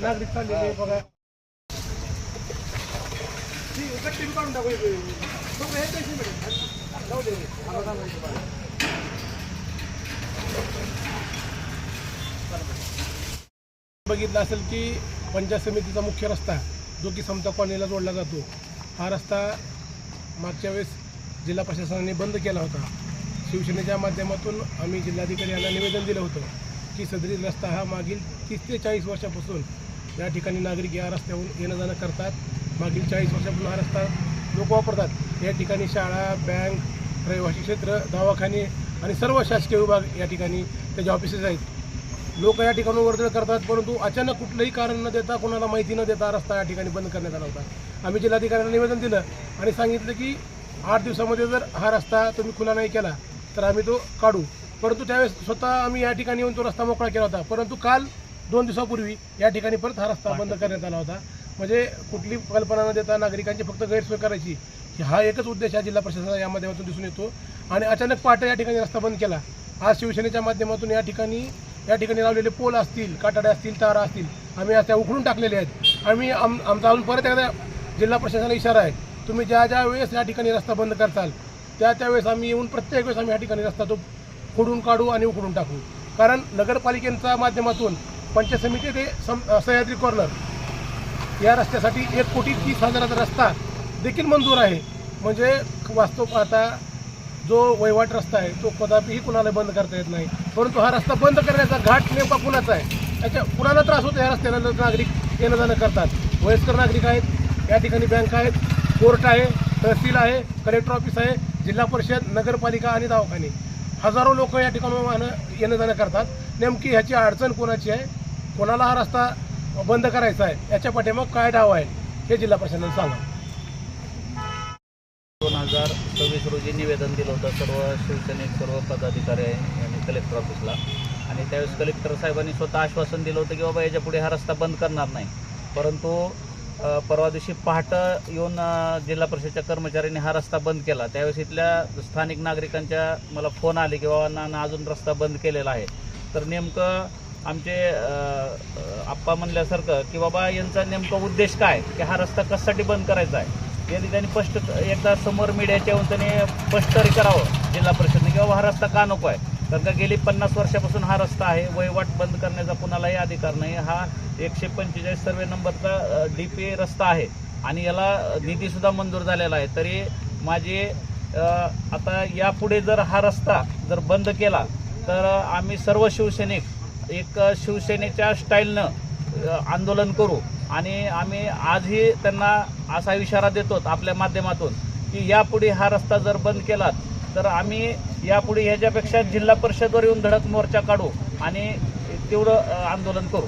नागरिक चाललेले बघा बघितलं असेल की पंचायत समितीचा मुख्य रस्ता जो की समता कॉलनीला जोडला जातो, हा रस्ता मागच्या वेळेस जिल्हा प्रशासनाने बंद केला होता। शिवसेनेच्या माध्यमातून आम्ही जिल्हाधिकारी यांना निवेदन दिलं होतं की सदरील रस्ता हा मागील 30 ते 40 वर्षापासून या ठिकाणी नागरिक या रस्त्यावरून येणं जाणं करतात। मागील 40 वर्षापासून हा रस्ता लोक वापरतात। या ठिकाणी शाळा, बँक, रहिवासी क्षेत्र, दवाखाने आणि सर्व शासकीय विभाग या ठिकाणी त्याचे ऑफिसेस आहेत। लोक या ठिकाणी वर्दळ करतात, परंतु अचानक कुठलंही कारण न देता, कोणाला माहिती न देता रस्ता या ठिकाणी बंद करण्यात आला होता। आम्ही जिल्हाधिकाऱ्यांना निवेदन दिलं आणि सांगितलं की 8 दिवसामध्ये जर हा रस्ता तुम्ही खुला नाही केला तर आम्ही तो काढू। परंतु त्यावेळेस स्वतः आम्ही या ठिकाणी येऊन तो रस्ता मोकळा केला होता। परंतु काल 2 दिवसापूर्वी या ठिकाणी परत हा रस्ता बंद करण्यात आला होता। म्हणजे कुठली कल्पना न देता नागरिकांची फक्त गैरसोय करायची, हा एकच उद्देश आहे जिल्हा प्रशासनाचा या माध्यमातून दिसून येतो। आणि अचानक पहाटे या ठिकाणी रस्ता बंद केला। आज शिवसेनेच्या माध्यमातून या ठिकाणी लावलेले पोल असतील, काटाड्या असतील, तारा असतील, आम्ही आज त्या उखडून टाकलेले आहेत। आम्ही आमचा अजून परत एकदा जिल्हा प्रशासनाला इशारा आहे, तुम्ही ज्या वेळेस या ठिकाणी रस्ता बंद करताल त्यावेळेस आम्ही येऊन प्रत्येक वेळेस आम्ही या ठिकाणी रस्ता तो खोडून काढू आणि उखडून टाकू। कारण नगरपालिकेच्या माध्यमातून पंचायत समिती ते सह्याद्री कॉर्नर या रस्त्यासाठी 1,30,00,000 रस्ता देखील मंजूर आहे। म्हणजे वास्तव पाहता जो वहिवाट रस्ता आहे तो कदापिही कुणाला बंद करता येत नाही। परंतु हा रस्ता बंद करण्याचा घाट नेमका कुणाचा आहे, त्याच्या कुणाला त्रास होतो या रस्त्यानं नागरिक येणं जाणं करतात। वयस्कर नागरिक आहेत, या ठिकाणी बँक आहेत, कोर्ट आहे, तहसील आहे, कलेक्टर ऑफिस आहे, जिल्हा परिषद, नगरपालिका आणि दवाखाने, हजारो लोक या ठिकाणी येणं जाणं करतात। नेमकी ह्याची अडचण कोणाची आहे, कोणाला हा रस्ता बंद करायचा आहे, याच्या पाठीमाग काय डाव आहे हे जिल्हा प्रशासनाने सांगा। 2026 रोजी निवेदन दिलं होतं सर्व पदाधिकारी यांनी कलेक्टर ऑफिसला, आणि त्यावेळेस कलेक्टर साहेबांनी स्वतः आश्वासन दिलं होतं की बाबा याच्या पुढे हा रस्ता बंद करणार नाही। परंतु परवा दिवशी पहाटे येऊन जिल्हा परिषदेच्या कर्मचाऱ्यांनी हा रस्ता बंद केला। त्यावेळेस इथल्या स्थानिक नागरिकांच्या मला फोन आले की बाबा ना अजून रस्ता बंद केलेला आहे। तर नेमकं आमचे आप्पा म्हणल्यासारखं की बाबा यांचा नेमका उद्देश काय, की हा रस्ता कशासाठी बंद करायचा आहे यांनी त्यांनी स्पष्ट एकदा समोर मीडियाच्या येऊन त्यांनी स्पष्ट तरी करावं जिल्हा परिषदेने की बाबा हा रस्ता का नको आहे। कारण का गेली 50 वर्षापासून हा रस्ता आहे, वहिवाट बंद करण्याचा कुणालाही अधिकार नाही। हा 145 सर्वे नंबरचा DP रस्ता आहे आणि याला निधीसुद्धा मंजूर झालेला आहे। तरी माझी आता यापुढे जर हा रस्ता जर बंद केला तर आम्ही सर्व शिवसैनिक एक शिवसेनेच्या स्टाईलनं आंदोलन करू। आणि आम्ही आजही त्यांना असा इशारा देतो आपल्या माध्यमातून की यापुढे हा रस्ता जर बंद केला तर आम्ही यापुढे ह्याच्यापेक्षा जिल्हा परिषदेवर येऊन धडक मोर्चा काढू आणि तीव्र आंदोलन करू।